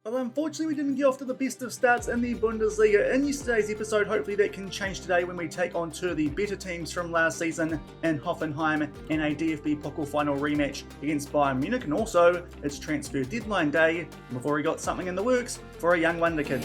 Well, unfortunately, we didn't get off to the best of starts in the Bundesliga in yesterday's episode. Hopefully that can change today when we take on two of the better teams from last season in Hoffenheim in a DFB Pokal final rematch against Bayern Munich. And also, it's transfer deadline day, and we've already got something in the works for a young wonder kid.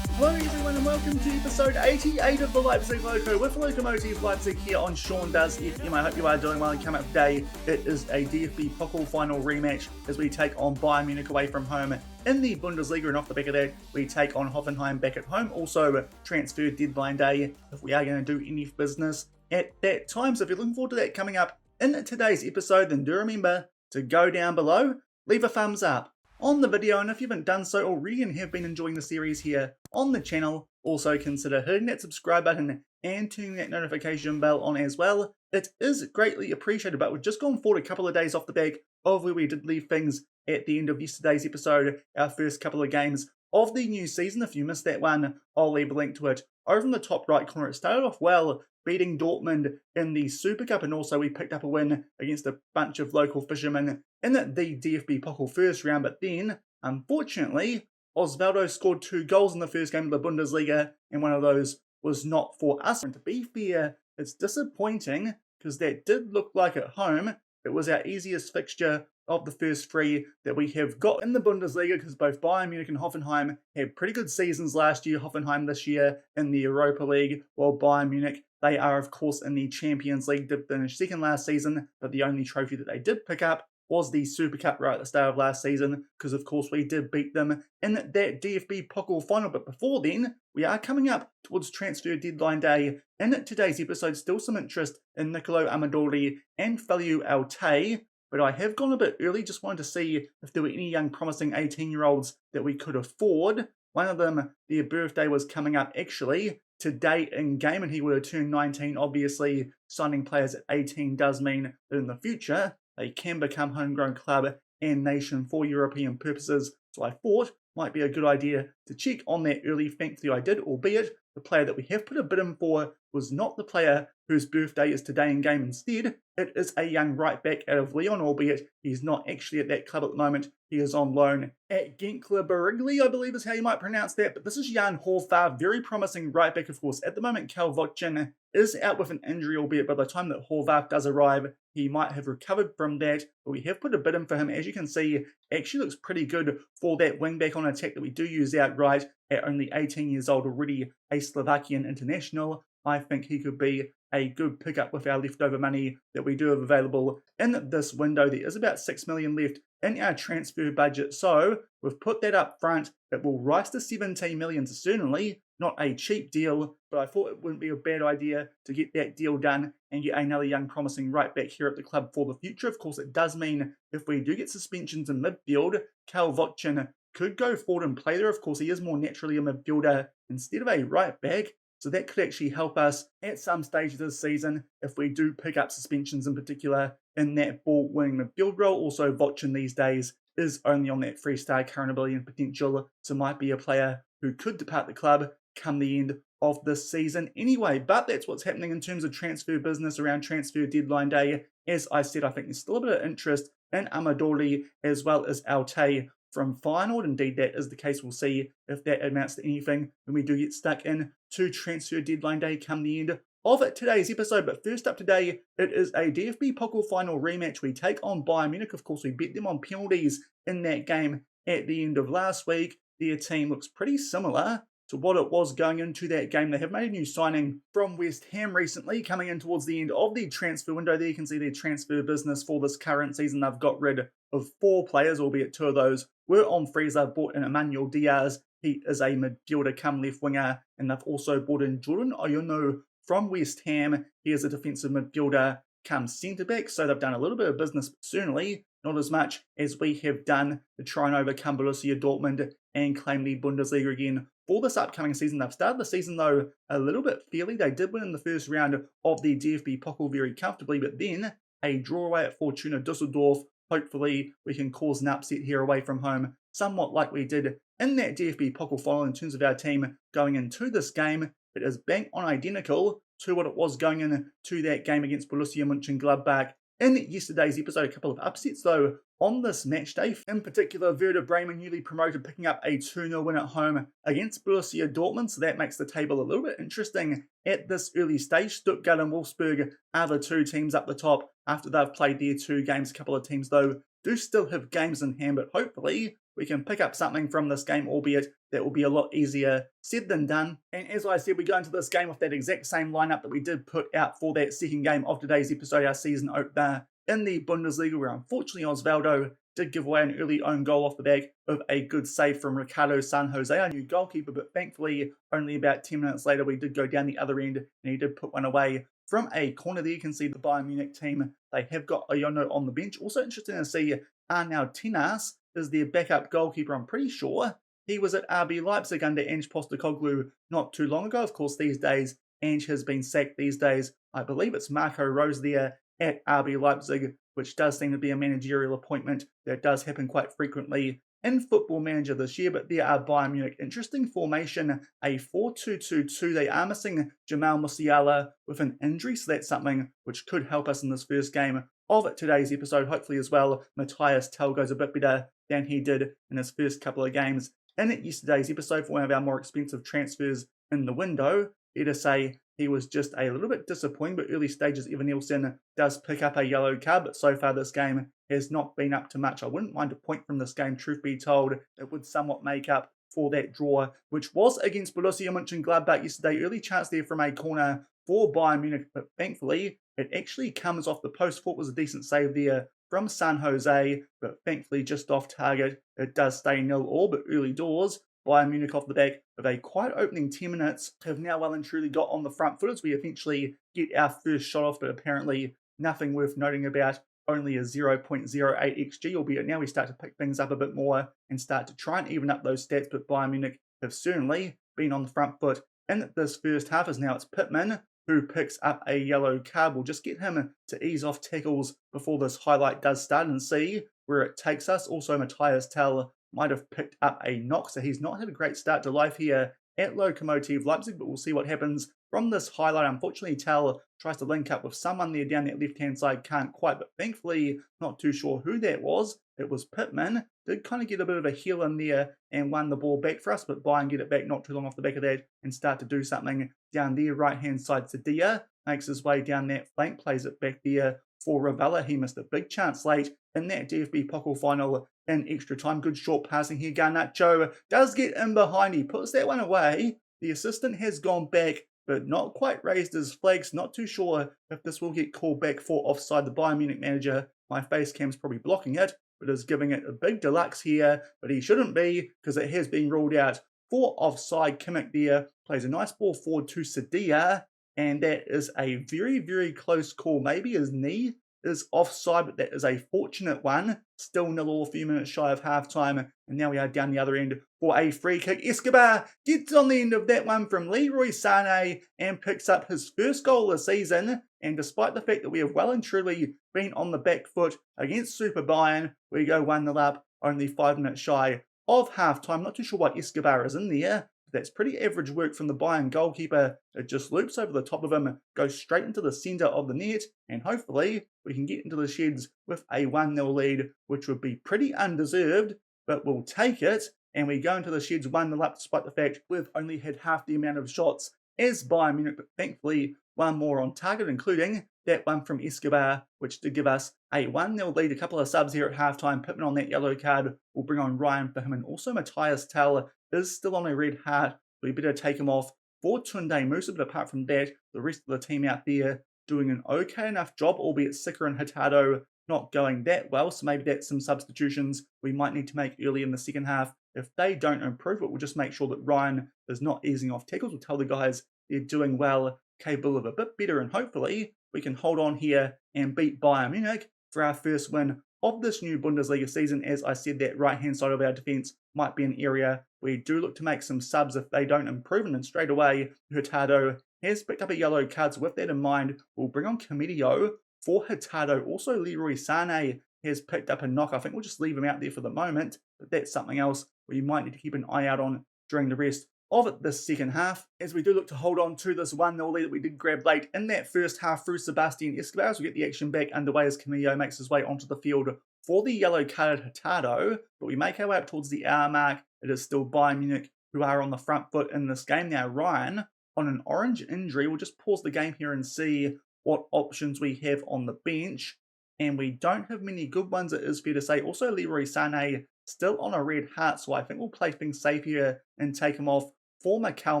Hello everyone and welcome to episode 88 of the Leipzig Loko with Lokomotive Leipzig here on Sean Does FM. I hope you are doing well, and coming up today it is a DFB Pokal final rematch as we take on Bayern Munich away from home in the Bundesliga, and off the back of that we take on Hoffenheim back at home. Also transfer deadline day if we are going to do any business at that time. So if you're looking forward to that coming up in today's episode, then do remember to go down below, leave a thumbs up on the video, and if you haven't done so already and have been enjoying the series here on the channel, also consider hitting that subscribe button and turning that notification bell on as well. It is greatly appreciated, but we've just gone forward a couple of days off the back of where we did leave things at the end of yesterday's episode, our first couple of games of the new season. If you missed that one, I'll leave a link to it over in the top right corner. It started off well, beating Dortmund in the Super Cup, and also we picked up a win against a bunch of local fishermen in the DFB Pokal first round. But then, unfortunately, Osvaldo scored 2 goals in the first game of the Bundesliga, and one of those was not for us. And to be fair, it's disappointing because that did look like at home it was our easiest fixture of the first 3 that we have got in the Bundesliga, because both Bayern Munich and Hoffenheim had pretty good seasons last year. Hoffenheim this year in the Europa League, while Bayern Munich, they are of course in the Champions League, did finish second last season, but the only trophy that they did pick up was the Super Cup right at the start of last season, because of course we did beat them in that DFB Pokal final. But before then, we are coming up towards transfer deadline day. In today's episode, still some interest in Nicolo Amadori and Feliu Altay, but I have gone a bit early, just wanted to see if there were any young promising 18-year-olds that we could afford. One of them, their birthday was coming up actually today in game, and he would have turned 19. Obviously, signing players at 18 does mean that in the future they can become homegrown club and nation for European purposes. So I thought might be a good idea to check on that early. Thankfully I did, albeit the player that we have put a bid in for was not the player whose birthday is today in game. Instead, it is a young right back out of Lyon, albeit he's not actually at that club at the moment. He is on loan at Genkler Barigli, I believe is how you might pronounce that. But this is Jan Horvath, very promising right back, of course. At the moment, Cal Votchin is out with an injury, albeit by the time that Horvath does arrive, he might have recovered from that. But we have put a bid in for him. As you can see, actually looks pretty good for that wing back on attack that we do use outright. At only 18 years old, already a Slovakian international, I think he could be a good pickup with our leftover money that we do have available in this window. There is about 6 million left in our transfer budget, so we've put that up front. It will rise to 17 million, so certainly not a cheap deal, but I thought it wouldn't be a bad idea to get that deal done and get another young promising right back here at the club for the future. Of course, it does mean if we do get suspensions in midfield, Cal Votchin could go forward and play there. Of course, he is more naturally a midfielder instead of a right back, so that could actually help us at some stage this season if we do pick up suspensions, in particular in that ball-winning midfield role. Also, Votchin these days is only on that 3-star current ability and potential, so might be a player who could depart the club come the end of this season anyway. But that's what's happening in terms of transfer business around transfer deadline day. As I said, I think there's still a bit of interest in Amadori as well as Altay from Feyenoord. Indeed, that is the case. We'll see if that amounts to anything when we do get stuck in to transfer deadline day come the end of today's episode. But first up today, it is a DFB Pokal final rematch. We take on Bayern Munich. Of course, we beat them on penalties in that game at the end of last week. Their team looks pretty similar to what it was going into that game. They have made a new signing from West Ham recently, coming in towards the end of the transfer window. There you can see their transfer business for this current season. They've got rid of 4 players, albeit 2 of those were on freeze. They've bought in Emmanuel Diaz. He is a midfielder come left winger, and they've also bought in Jordan Oyono from West Ham. He is a defensive midfielder come centre back, so they've done a little bit of business, but certainly not as much as we have done to try and overcome Borussia Dortmund and claim the Bundesliga again for this upcoming season. They've started the season though a little bit fairly. They did win in the first round of the DFB Pokal very comfortably, but then a draw away at Fortuna Düsseldorf Hopefully we can cause an upset here away from home, somewhat like we did in that DFB Pokal final in terms of our team going into this game. It is bang on identical to what it was going into that game against Borussia Mönchengladbach in yesterday's episode. A couple of upsets though on this match day. In particular, Werder Bremen, newly promoted, picking up a 2-0 win at home against Borussia Dortmund, so that makes the table a little bit interesting at this early stage. Stuttgart and Wolfsburg are the two teams up the top after they've played their 2 games. A couple of teams though do still have games in hand, but hopefully we can pick up something from this game, albeit that will be a lot easier said than done. And as I said, we go into this game with that exact same lineup that we did put out for that second game of today's episode, our season opener in the Bundesliga, where unfortunately Osvaldo did give away an early own goal off the back of a good save from Ricardo San Jose, our new goalkeeper, but thankfully only about 10 minutes later we did go down the other end and he did put one away from a corner there. You can see the Bayern Munich team, they have got Iono on the bench. Also interesting to see Arnau Tenas is their backup goalkeeper. I'm pretty sure he was at RB Leipzig under Ange Postecoglou not too long ago. Of course, these days, Ange has been sacked these days. I believe it's Marco Rose there at RB Leipzig, which does seem to be a managerial appointment that does happen quite frequently in Football Manager this year. But there are Bayern Munich. Interesting formation, a 4-2-2-2. They are missing Jamal Musiala with an injury, so that's something which could help us in this first game of today's episode. Hopefully as well, Matthias Tell goes a bit better than he did in his first couple of games in yesterday's episode for one of our more expensive transfers in the window. Fair to say he was just a little bit disappointing, but early stages, Evan Nielsen does pick up a yellow card, but so far this game has not been up to much. I wouldn't mind a point from this game, truth be told. It would somewhat make up for that draw, which was against Borussia Mönchengladbach yesterday. Early chance there from a corner for Bayern Munich, but thankfully it actually comes off the post. Thought was a decent save there from San Jose, but thankfully just off target. It does stay 0-0, but early doors, Bayern Munich off the back of a quiet opening 10 minutes have now well and truly got on the front foot as we eventually get our first shot off, but apparently nothing worth noting about, only a 0.08 XG, albeit now we start to pick things up a bit more and start to try and even up those stats, but Bayern Munich have certainly been on the front foot in this first half, as now it's Pittman who picks up a yellow card. We'll just get him to ease off tackles before this highlight does start and see where it takes us. Also, Matthias Tell might have picked up a knock, so he's not had a great start to life here at Lokomotive Leipzig, but we'll see what happens from this highlight. Unfortunately, Tell tries to link up with someone there down that left-hand side, can't quite, but thankfully, not too sure who that was. It was Pittman. Did kind of get a bit of a heel in there and won the ball back for us, but Bayern get it back not too long off the back of that and start to do something down there. Right-hand side, Sadia makes his way down that flank, plays it back there for Ravella. He missed a big chance late in that DFB Pokal final in extra time. Good short passing here. Garnacho does get in behind. He puts that one away. The assistant has gone back, but not quite raised his flags. Not too sure if this will get called back for offside. The Bayern Munich manager, my face cam's probably blocking it, but is giving it a big deluxe here. But he shouldn't be, because it has been ruled out for offside. Kimmich there plays a nice ball forward to Sadia, and that is a very, very close call. Maybe his knee is offside, but that is a fortunate one. Still 0-0, a few minutes shy of halftime, and now we are down the other end for a free kick. Escobar gets on the end of that one from Leroy Sané and picks up his first goal of the season. And despite the fact that we have well and truly been on the back foot against Super Bayern, we go 1-0 up, only 5 minutes shy of halftime. Not too sure what Escobar is in there. That's pretty average work from the Bayern goalkeeper. It just loops over the top of him, goes straight into the centre of the net, and hopefully we can get into the sheds with a 1-0 lead, which would be pretty undeserved, but we'll take it. And we go into the sheds 1-0 up, despite the fact we've only had half the amount of shots as Bayern Munich, but thankfully one more on target, including that one from Escobar, which did give us a 1-0 lead. A couple of subs here at halftime. Pittman on that yellow card will bring on Ryan for him, and also Matthias Tell is still on a red heart. We better take him off for Tunde Musa, but apart from that, the rest of the team out there doing an okay enough job, albeit Sicker and Hurtado not going that well, so maybe that's some substitutions we might need to make early in the second half. If they don't improve it, we'll just make sure that Ryan is not easing off tackles. We'll tell the guys they're doing well, capable of a bit better, and hopefully we can hold on here and beat Bayern Munich for our first win of this new Bundesliga season. As I said, that right-hand side of our defence might be an area we do look to make some subs if they don't improve, and then straight away, Hurtado has picked up a yellow card, so with that in mind, we'll bring on Comedio for Hurtado. Also, Leroy Sané has picked up a knock. I think we'll just leave him out there for the moment, but that's something else we might need to keep an eye out on during the rest of the second half, as we do look to hold on to this 1-0 lead that we did grab late in that first half through Sebastian Escobar, as we get the action back underway as Camillo makes his way onto the field for the yellow carded Hurtado. But we make our way up towards the hour mark. It is still Bayern Munich who are on the front foot in this game. Now Ryan, on an orange injury, we'll just pause the game here and see what options we have on the bench. And we don't have many good ones, it is fair to say. Also, Leroy Sané still on a red heart, so I think we'll play things safe here and take him off for Mikel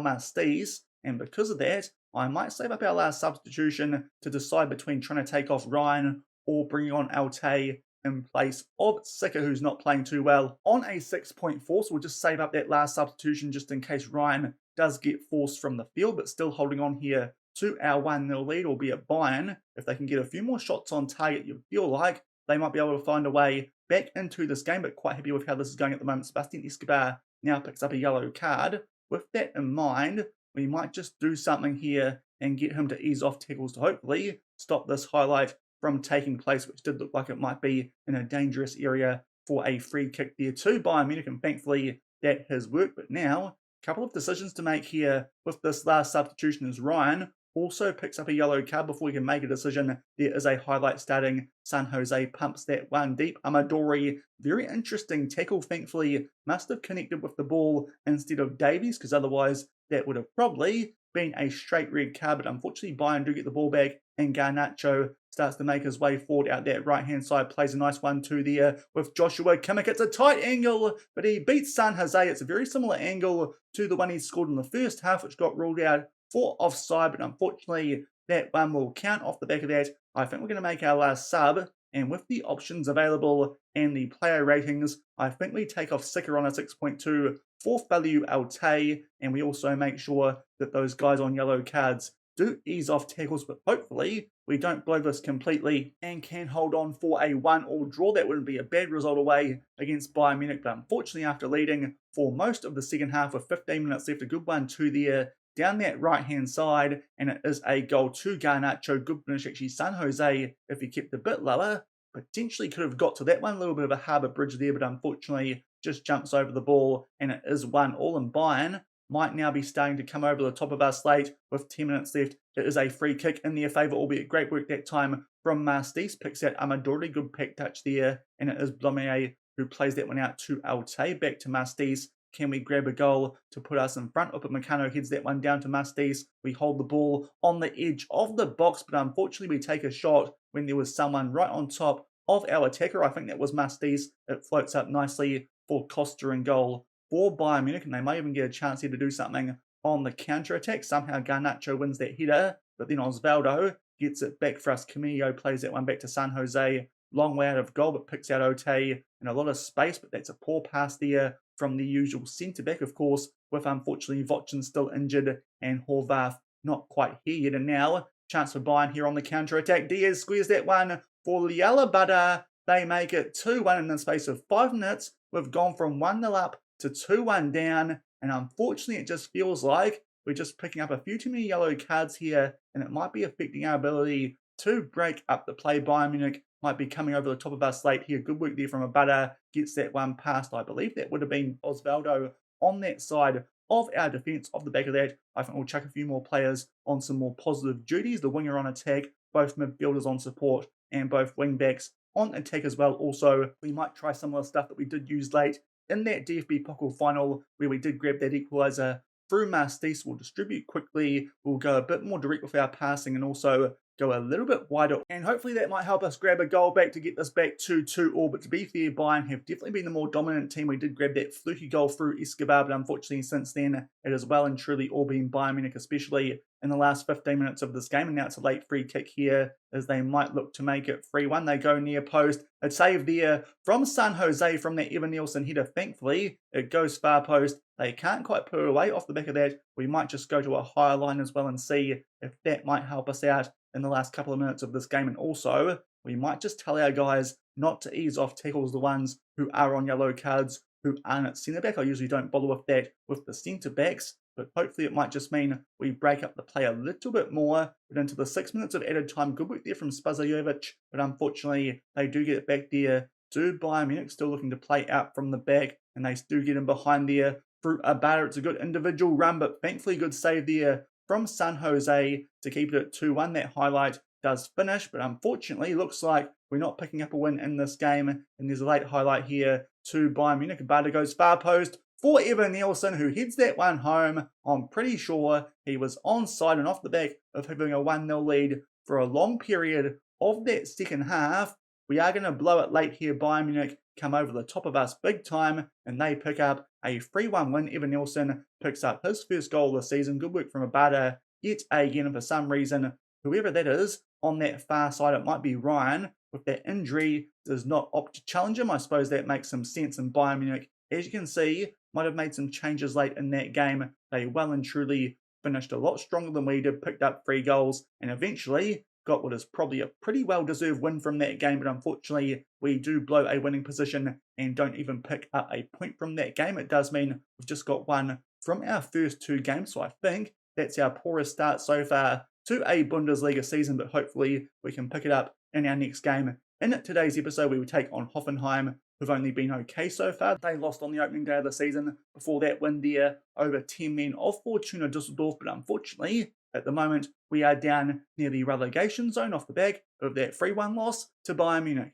Mastis, and because of that, I might save up our last substitution to decide between trying to take off Ryan or bringing on Altay in place of Sika, who's not playing too well, on a 6.4, so we'll just save up that last substitution just in case Ryan does get forced from the field, but still holding on here to our 1-0 lead, albeit Bayern, if they can get a few more shots on target, you feel like they might be able to find a way back into this game, but quite happy with how this is going at the moment. Sebastian Escobar now picks up a yellow card. With that in mind, we might just do something here and get him to ease off tackles to hopefully stop this highlight from taking place, which did look like it might be in a dangerous area for a free kick there to Bayern Munich, and thankfully that has worked. But now, a couple of decisions to make here with this last substitution as Ryan also picks up a yellow card before we can make a decision. There is a highlight starting. San Jose pumps that one deep. Amadori, very interesting tackle, thankfully must have connected with the ball instead of Davies, because otherwise that would have probably been a straight red card. But unfortunately Bayern do get the ball back, and Garnacho starts to make his way forward out that right hand side, plays a nice 1-2 there with Joshua Kimmich. It's a tight angle, but he beats San Jose. It's a very similar angle to the one he scored in the first half, which got ruled out for offside, but unfortunately that one will count. Off the back of that, I think we're going to make our last sub, and with the options available and the player ratings, I think we take off Sika on a 6.2, fourth value Altay, and we also make sure that those guys on yellow cards do ease off tackles, but hopefully we don't blow this completely and can hold on for a 1-1 draw. That wouldn't be a bad result away against Bayern Munich, but unfortunately after leading for most of the second half with 15 minutes left, a good 1-2 there down that right-hand side, and it is a goal to Garnacho. Good finish, actually. San Jose, if he kept a bit lower, potentially could have got to that one. A little bit of a harbour bridge there, but unfortunately just jumps over the ball, and it is 1-1. And Bayern might now be starting to come over the top of our slate with 10 minutes left. It is a free kick in their favour, albeit great work that time from Mastis. Picks out Amadori, good pack touch there, and it is Blomier who plays that one out to Altay. Back to Mastis. Can we grab a goal to put us in front? Upamecano heads that one down to Mastis. We hold the ball on the edge of the box, but unfortunately we take a shot when there was someone right on top of our attacker. I think that was Mastis. It floats up nicely for Costa and goal for Bayern Munich, and they might even get a chance here to do something on the counter-attack. Somehow Garnacho wins that header, but then Osvaldo gets it back for us. Camillo plays that one back to San Jose. Long way out of goal, but picks out Otay in a lot of space, but that's a poor pass there from the usual centre-back, of course, with unfortunately Vochin still injured and Horvath not quite here yet. And now, chance for Bayern here on the counter-attack. Diaz squares that one for Liala, but they make it 2-1 in the space of 5 minutes. We've gone from 1-0 up to 2-1 down, and unfortunately it just feels like we're just picking up a few too many yellow cards here, and it might be affecting our ability to break up the play. Bayern Munich might be coming over the top of our slate here. Good work there from Abada. Gets that one past. I believe that would have been Osvaldo on that side of our defence. Off the back of that, I think we'll chuck a few more players on some more positive duties. The winger on attack, both midfielders on support, and both wing backs on attack as well. Also, we might try some of the stuff that we did use late in that DFB Pokal final, where we did grab that equaliser through Mastis. We'll distribute quickly. We'll go a bit more direct with our passing, and also go a little bit wider, and hopefully that might help us grab a goal back to get this back to 2-2. But to be fair, Bayern have definitely been the more dominant team. We did grab that fluky goal through Escobar, but unfortunately since then it has well and truly all been Bayern Munich, especially in the last 15 minutes of this game. And now it's a late free kick here, as they might look to make it 3-1. They go near post. A save there from San Jose from that Evan Nielsen header. Thankfully, it goes far post. They can't quite put it away. Off the back of that, we might just go to a higher line as well and see if that might help us out in the last couple of minutes of this game. And also, we might just tell our guys not to ease off tackles, the ones who are on yellow cards, who aren't at centre-back. I usually don't bother with that with the centre-backs, but hopefully it might just mean we break up the play a little bit more. But into the 6 minutes of added time, good work there from Spazajovic, but unfortunately they do get it back there. Do Bayern Munich still looking to play out from the back, and they do get in behind there through a batter. It's a good individual run, but thankfully good save there from San Jose to keep it at 2-1. That highlight does finish, but unfortunately looks like we're not picking up a win in this game, and there's a late highlight here to Bayern Munich. Bader goes far post for Evan Nielsen, who heads that one home. I'm pretty sure he was onside and off the back of having a 1-0 lead for a long period of that second half. We are going to blow it late here. Bayern Munich come over the top of us big time, and they pick up a 3-1 win. Evan Nielsen picks up his first goal of the season. Good work from Abada yet again, and for some reason, whoever that is on that far side, it might be Ryan, with that injury, does not opt to challenge him. I suppose that makes some sense. And Bayern Munich, as you can see, might have made some changes late in that game. They well and truly finished a lot stronger than we did, picked up 3 goals, and eventually got what is probably a pretty well-deserved win from that game. But unfortunately, we do blow a winning position and don't even pick up a point from that game. It does mean we've just got 1 from our first 2 games, so I think that's our poorest start so far to a Bundesliga season, but hopefully we can pick it up in our next game. In today's episode, we will take on Hoffenheim, who've only been okay so far. They lost on the opening day of the season. Before that win there, over 10 men of Fortuna Düsseldorf, but unfortunately, at the moment, we are down near the relegation zone off the back of that 3-1 loss to Bayern Munich.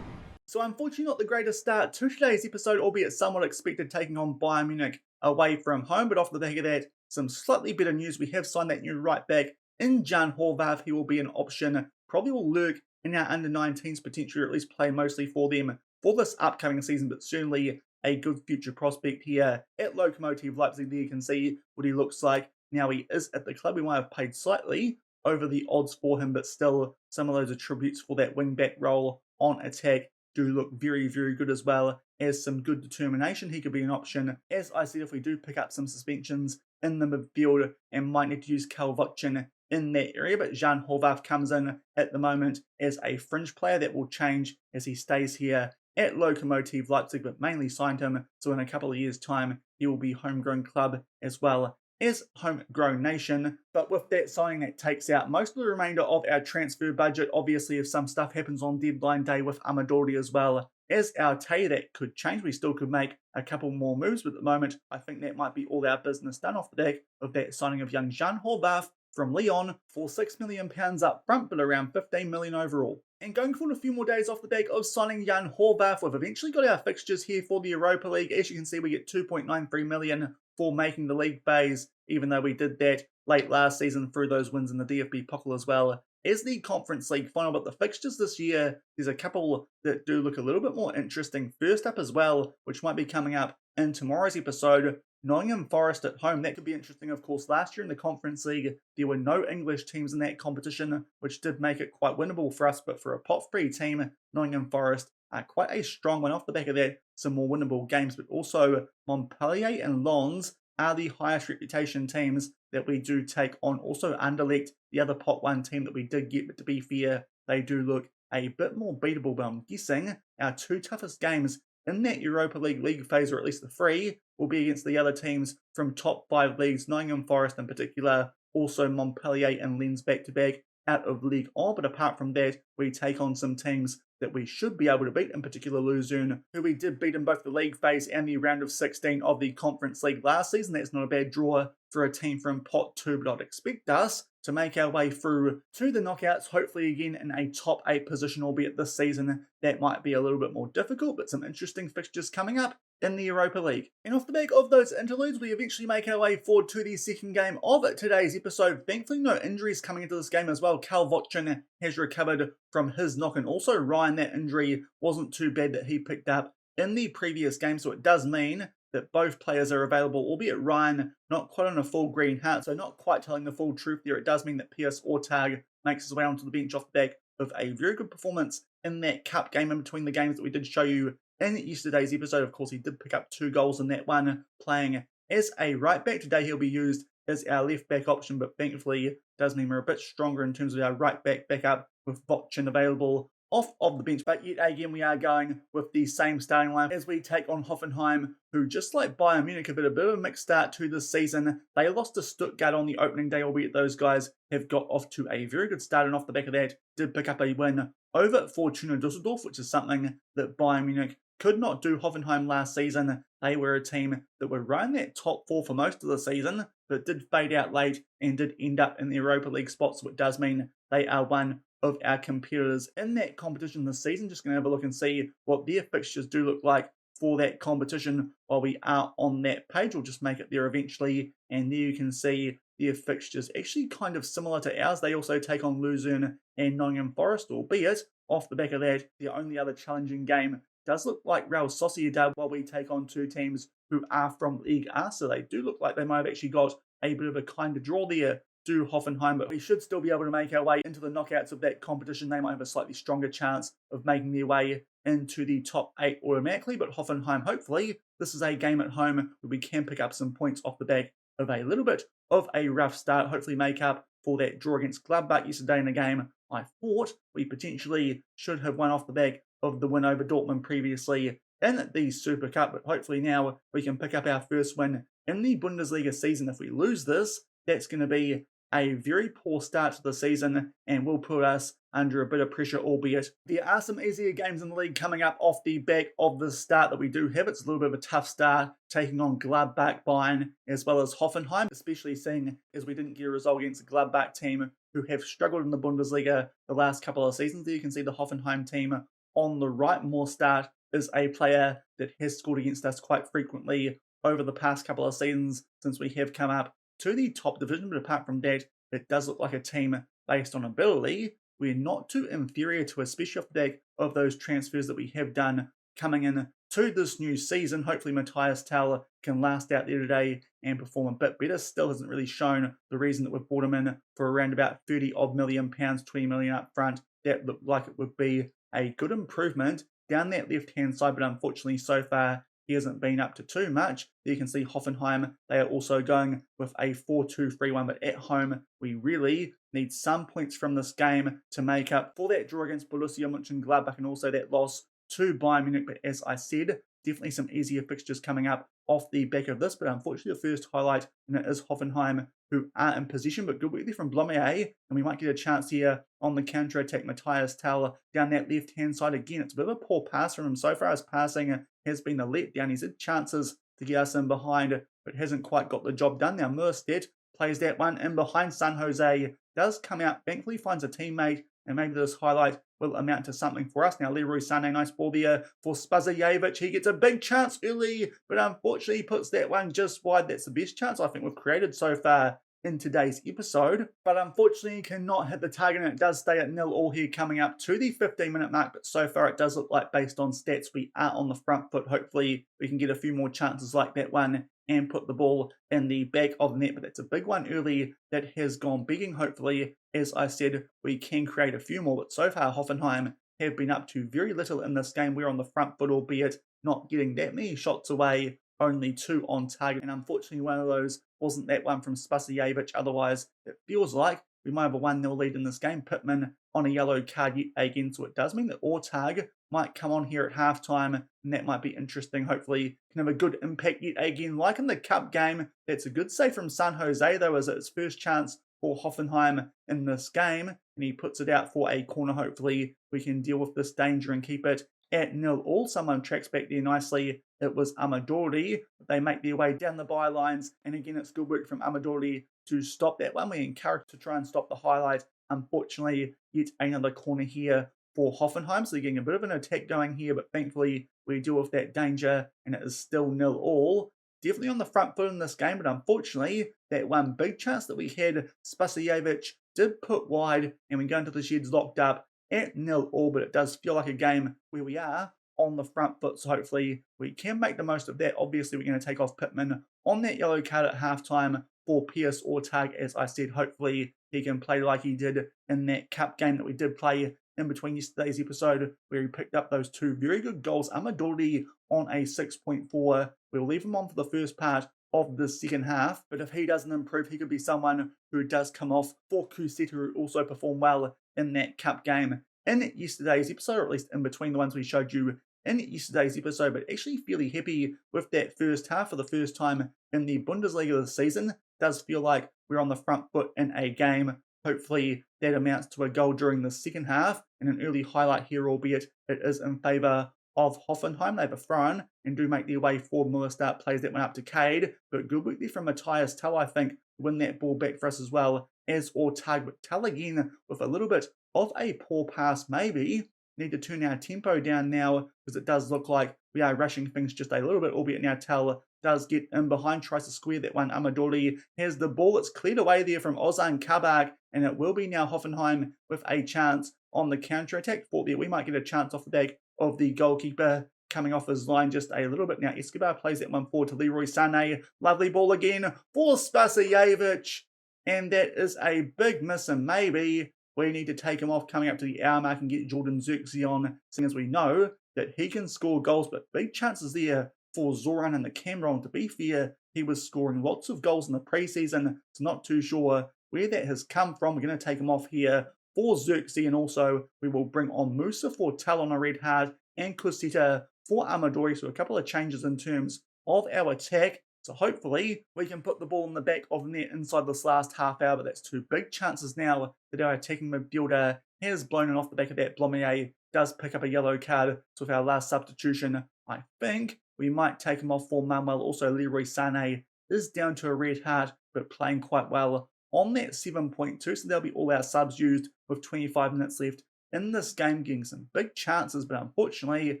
So unfortunately not the greatest start to today's episode, albeit somewhat expected, taking on Bayern Munich away from home. But off the back of that, some slightly better news. We have signed that new right back in Jan Horvath. He will be an option, probably will lurk in our under-19s potentially, or at least play mostly for them for this upcoming season, but certainly a good future prospect here at Lokomotive Leipzig. There you can see what he looks like. Now he is at the club. We might have paid slightly over the odds for him, but still some of those attributes for that wing-back role on attack do look very, very good, as well as some good determination. He could be an option. As I said, if we do pick up some suspensions in the midfield and might need to use Kalvocin in that area, but Jan Horvath comes in at the moment as a fringe player. That will change as he stays here at Lokomotive Leipzig, but mainly signed him, so in a couple of years' time, he will be homegrown club as well as homegrown nation. But with that signing, that takes out most of the remainder of our transfer budget. Obviously, if some stuff happens on deadline day with Amadori as well as our Tay, that could change. We still could make a couple more moves, but at the moment, I think that might be all our business done off the back of that signing of young Jan Horvath from Lyon for £6 million up front, but around 15 million overall. And going forward a few more days off the back of signing Jan Horvath, we've eventually got our fixtures here for the Europa League. As you can see, we get 2.93 million for making the league phase, even though we did that late last season through those wins in the DFB Pokal as well as the Conference League final. But the fixtures this year, there's a couple that do look a little bit more interesting. First up as well, which might be coming up in tomorrow's episode, Nottingham Forest at home. That could be interesting. Of course, last year in the Conference League, there were no English teams in that competition, which did make it quite winnable for us. But for a pot-free team, Nottingham Forest are quite a strong one. Off the back of that, some more winnable games. But also, Montpellier and Lens are the highest reputation teams that we do take on. Also, Anderlecht, the other pot 1 team that we did get, but to be fair, they do look a bit more beatable. But I'm guessing our 2 toughest games in that Europa League phase, or at least the 3, will be against the other teams from top 5 leagues, Nottingham Forest in particular, also Montpellier and Lens back-to-back out of League On. But apart from that, we take on some teams that we should be able to beat, in particular Luzern, who we did beat in both the league phase and the round of 16 of the Conference League last season. That's not a bad draw for a team from pot 2, but I'd expect us to make our way through to the knockouts, hopefully again in a top 8 position, albeit this season that might be a little bit more difficult, but some interesting fixtures coming up in the Europa League. And off the back of those interludes, we eventually make our way forward to the second game of today's episode. Thankfully, no injuries coming into this game as well. Kalvocin has recovered from his knock, and also Ryan, that injury wasn't too bad that he picked up in the previous game, so it does mean that both players are available, albeit Ryan not quite on a full green heart, so not quite telling the full truth there. It does mean that Piers Ortag makes his way onto the bench off the back of a very good performance in that cup game in between the games that we did show you in yesterday's episode. Of course, he did pick up 2 goals in that one, playing as a right back. Today he'll be used as our left back option, but thankfully it does mean we're a bit stronger in terms of our right back backup with Vochin available off of the bench. But yet again, we are going with the same starting line as we take on Hoffenheim, who just like Bayern Munich have had a bit of a mixed start to this season. They lost to Stuttgart on the opening day, albeit those guys have got off to a very good start, and off the back of that did pick up a win over Fortuna Dusseldorf, which is something that Bayern Munich could not do. Hoffenheim last season, they were a team that were right in that top four for most of the season, but did fade out late and did end up in the Europa League spots, so it does mean they are one of our competitors in that competition this season. Just going to have a look and see what their fixtures do look like for that competition while we are on that page. We'll just make it there eventually, and there you can see their fixtures actually kind of similar to ours. They also take on Luzern and Nottingham Forest, albeit off the back of that, the only other challenging game does look like Real Sociedad, while we take on two teams who are from League A, so they do look like they might have actually got a bit of a kind of draw there, do Hoffenheim, but we should still be able to make our way into the knockouts of that competition. They might have a slightly stronger chance of making their way into the top 8 automatically, but Hoffenheim, hopefully, this is a game at home where we can pick up some points off the back of a little bit of a rough start, hopefully make up for that draw against Gladbach yesterday in a game I thought we potentially should have won off the back of the win over Dortmund previously in the Super Cup, but hopefully now we can pick up our first win in the Bundesliga season. If we lose this, that's going to be a very poor start to the season and will put us under a bit of pressure, albeit there are some easier games in the league coming up off the back of the start that we do have. It's a little bit of a tough start taking on Gladbach, Bayern, as well as Hoffenheim, especially seeing as we didn't get a result against a Gladbach team who have struggled in the Bundesliga the last couple of seasons. There you can see the Hoffenheim team on the right. Morstart is a player that has scored against us quite frequently over the past couple of seasons since we have come up to the top division, but apart from that, it does look like a team based on ability we're not too inferior to, especially off the back of those transfers that we have done coming in to this new season. Hopefully Matthias Tell can last out there today and perform a bit better. Still hasn't really shown the reason that we've brought him in for around about 30 odd million pounds, 20 million up front. That looked like it would be a good improvement down that left-hand side, but unfortunately so far he hasn't been up to too much. There you can see Hoffenheim, they are also going with a 4-2-3-1, but at home we really need some points from this game to make up for that draw against Borussia Mönchengladbach and also that loss to Bayern Munich. But as I said, definitely some easier fixtures coming up off the back of this, but unfortunately the first highlight, and it is Hoffenheim who are in position, but good work there from Blomier, and we might get a chance here on the counter-attack. Matthias Tell down that left-hand side again. It's a bit of a poor pass from him so far. His passing has been a letdown. He's had chances to get us in behind, but hasn't quite got the job done. Now Merstedt plays that one in behind. San Jose does come out, thankfully finds a teammate, and maybe this highlight will amount to something for us. Now Leroy Sané, nice ball there for Spazajevic. He gets a big chance early, but unfortunately puts that one just wide. That's the best chance I think we've created so far in today's episode, but unfortunately cannot hit the target, and it does stay at 0-0 here coming up to the 15-minute mark. But so far it does look like, based on stats, we are on the front foot. Hopefully we can get a few more chances like that one and put the ball in the back of the net, but that's a big one early that has gone begging. Hopefully, as I said, we can create a few more, but so far Hoffenheim have been up to very little in this game. We're on the front foot, albeit not getting that many shots away, only 2 on target, and unfortunately one of those wasn't that one from Spasajevic. Otherwise, it feels like we might have a 1-0 lead in this game. Pittman on a yellow card yet again, so it does mean that Ortag might come on here at halftime, and that might be interesting. Hopefully can have a good impact yet again, like in the cup game. That's a good save from San Jose though, as it's first chance for Hoffenheim in this game, and he puts it out for a corner. Hopefully we can deal with this danger and keep it at 0-0. Someone tracks back there nicely. It was Amadori. They make their way down the bylines, and again it's good work from Amadori to stop that one. We encouraged to try and stop the highlight. Unfortunately, yet another corner here for Hoffenheim, so they're getting a bit of an attack going here, but thankfully we deal with that danger, and it is still 0-0. Definitely on the front foot in this game, but unfortunately that one big chance that we had, Spasajevic did put wide, and we go into the sheds locked up at 0-0, but it does feel like a game where we are on the front foot, so hopefully we can make the most of that. Obviously we're going to take off Pittman on that yellow card at halftime for Piers Ortag. As I said, hopefully he can play like he did in that cup game that we did play in between yesterday's episode, where he picked up those 2 very good goals. Amadori on a 6.4. We'll leave him on for the first part of the second half, but if he doesn't improve, he could be someone who does come off for Cusetta, who also performed well in that cup game in yesterday's episode, or at least in between the ones we showed you in yesterday's episode, but actually fairly happy with that first half for the first time in the Bundesliga this season. Does feel like we're on the front foot in a game. Hopefully that amounts to a goal during the second half, and an early highlight here, albeit it is in favour of Hoffenheim. They have a throw-in and do make their way forward. Muller start plays that went up to Cade, but good work there from Matthias Tell, I think, to win that ball back for us as well as Ortag. But Tell again with a little bit of a poor pass, maybe. Need to turn our tempo down now because it does look like we are rushing things just a little bit, albeit now Tell does get in behind, tries to square that one. Amadori has the ball. It's cleared away there from Ozan Kabak, and it will be now Hoffenheim with a chance on the counter-attack. Thought that we might get a chance off the back of the goalkeeper coming off his line just a little bit. Now Escobar plays that one forward to Leroy Sané. Lovely ball again for Spasajevic, and that is a big miss, and maybe we need to take him off coming up to the hour mark and get Jordan Zirkzee on, seeing as we know that he can score goals, but big chances there for Zoran and the Cameron. To be fair, he was scoring lots of goals in the preseason, so not too sure where that has come from. We're going to take him off here for Zirkzee, and also we will bring on Musa for Tal on a red card and Kusita for Amadori. So a couple of changes in terms of our attack. So hopefully we can put the ball in the back of the net inside this last half hour, but that's two big chances now that our attacking midfielder has blown it off the back of that. Blomier does pick up a yellow card. So with our last substitution, I think we might take him off for Manuel. Also, Leroy Sané is down to a red card, but playing quite well on that 7.2. So there'll be all our subs used with 25 minutes left in this game, getting some big chances, but unfortunately,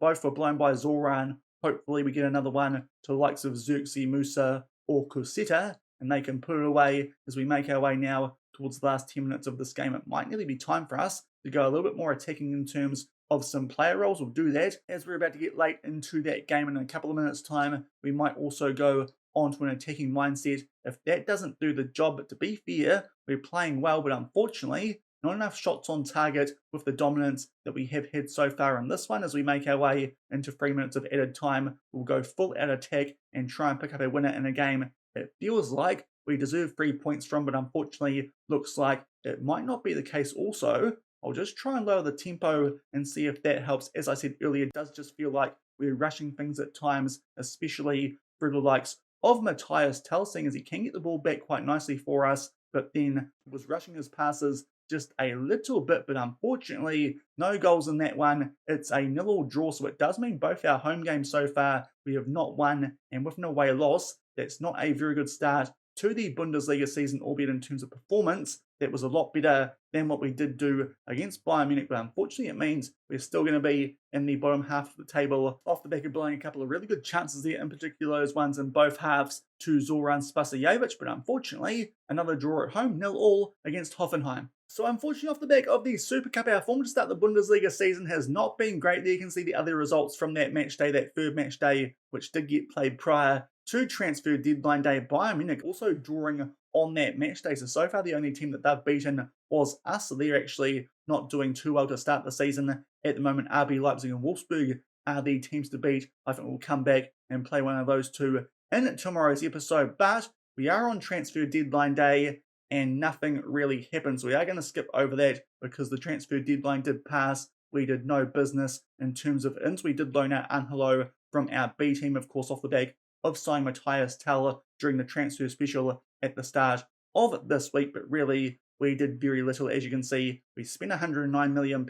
both were blown by Zoran. Hopefully we get another one to the likes of Zirkzee, Musa, or Kusita, and they can put it away as we make our way now towards the last 10 minutes of this game. It might nearly be time for us to go a little bit more attacking in terms of some player roles. We'll do that as we're about to get late into that game. In a couple of minutes' time, we might also go onto an attacking mindset if that doesn't do the job. But to be fair, we're playing well, but unfortunately, not enough shots on target with the dominance that we have had so far in this one. As we make our way into 3 minutes of added time, we'll go full out attack and try and pick up a winner in a game it feels like we deserve 3 points from, but unfortunately looks like it might not be the case also. I'll just try and lower the tempo and see if that helps. As I said earlier, it does just feel like we're rushing things at times, especially through the likes of Matthias Tell, seeing as he can get the ball back quite nicely for us, but then was rushing his passes just a little bit. But unfortunately, no goals in that one. It's a 0-0 draw, so it does mean both our home games so far we have not won, and with an away loss, that's not a very good start to the Bundesliga season, albeit in terms of performance, that was a lot better than what we did do against Bayern Munich. But unfortunately, it means we're still going to be in the bottom half of the table off the back of blowing a couple of really good chances there, in particular those ones in both halves to Zoran Spasajevic. But unfortunately, another draw at home, 0-0 against Hoffenheim. So unfortunately, off the back of the Super Cup, our form to start the Bundesliga season has not been great. There you can see the other results from that match day, that third match day, which did get played prior to transfer deadline day. Bayern Munich also drawing on that match day. So far the only team that they've beaten was us. So they're actually not doing too well to start the season. At the moment, RB Leipzig and Wolfsburg are the teams to beat. I think we'll come back and play one of those two in tomorrow's episode. But we are on transfer deadline day and nothing really happens. We are going to skip over that because the transfer deadline did pass. We did no business in terms of ins. We did loan out Angelo from our B team, of course, off the back of signing Matthias Tell during the transfer special at the start of this week, but really we did very little. As you can see, we spent £109 million,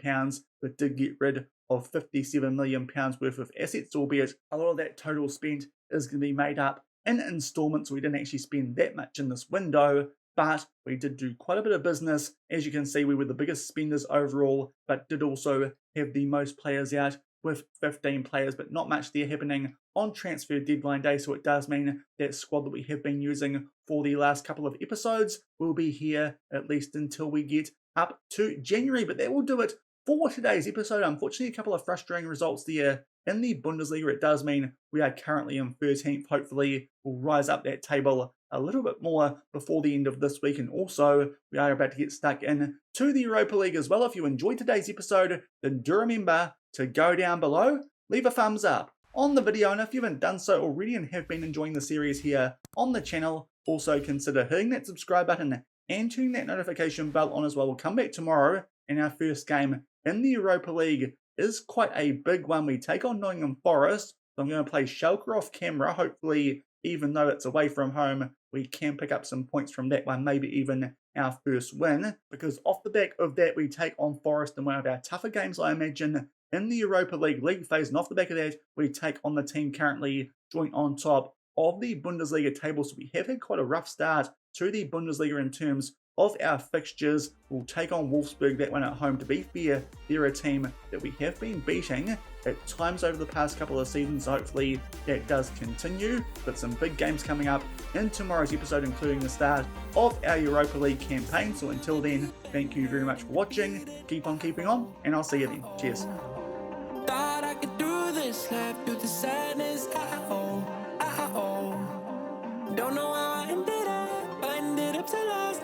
but did get rid of £57 million worth of assets, albeit a lot of that total spent is going to be made up in installments. So we didn't actually spend that much in this window, but we did do quite a bit of business. As you can see, we were the biggest spenders overall, but did also have the most players out with 15 players, but not much there happening on transfer deadline day. So it does mean that squad that we have been using for the last couple of episodes will be here at least until we get up to January. But that will do it for today's episode. Unfortunately, a couple of frustrating results there in the Bundesliga. It does mean we are currently in 13th. Hopefully we'll rise up that table a little bit more before the end of this week. And also, we are about to get stuck in to the Europa League as well. If you enjoyed today's episode, then do remember to go down below, leave a thumbs up on the video, and if you haven't done so already and have been enjoying the series here on the channel, also consider hitting that subscribe button and turning that notification bell on as well. We'll come back tomorrow in our first game in the Europa League is quite a big one. We take on Nottingham Forest. So I'm going to play Schalke off camera. Hopefully, even though it's away from home, we can pick up some points from that one, maybe even our first win. Because off the back of that, we take on Forest in one of our tougher games, I imagine, in the Europa League phase. And off the back of that, we take on the team currently joint on top of the Bundesliga table. So we have had quite a rough start to the Bundesliga in terms of our fixtures. We'll take on Wolfsburg, that one at home. To be fair, they're a team that we have been beating at times over the past couple of seasons, so hopefully that does continue. But some big games coming up in tomorrow's episode, including the start of our Europa League campaign. So until then, thank you very much for watching. Keep on keeping on, and I'll see you then. Cheers. Thought I could do this, left through the sadness. Don't know how I ended up so lost.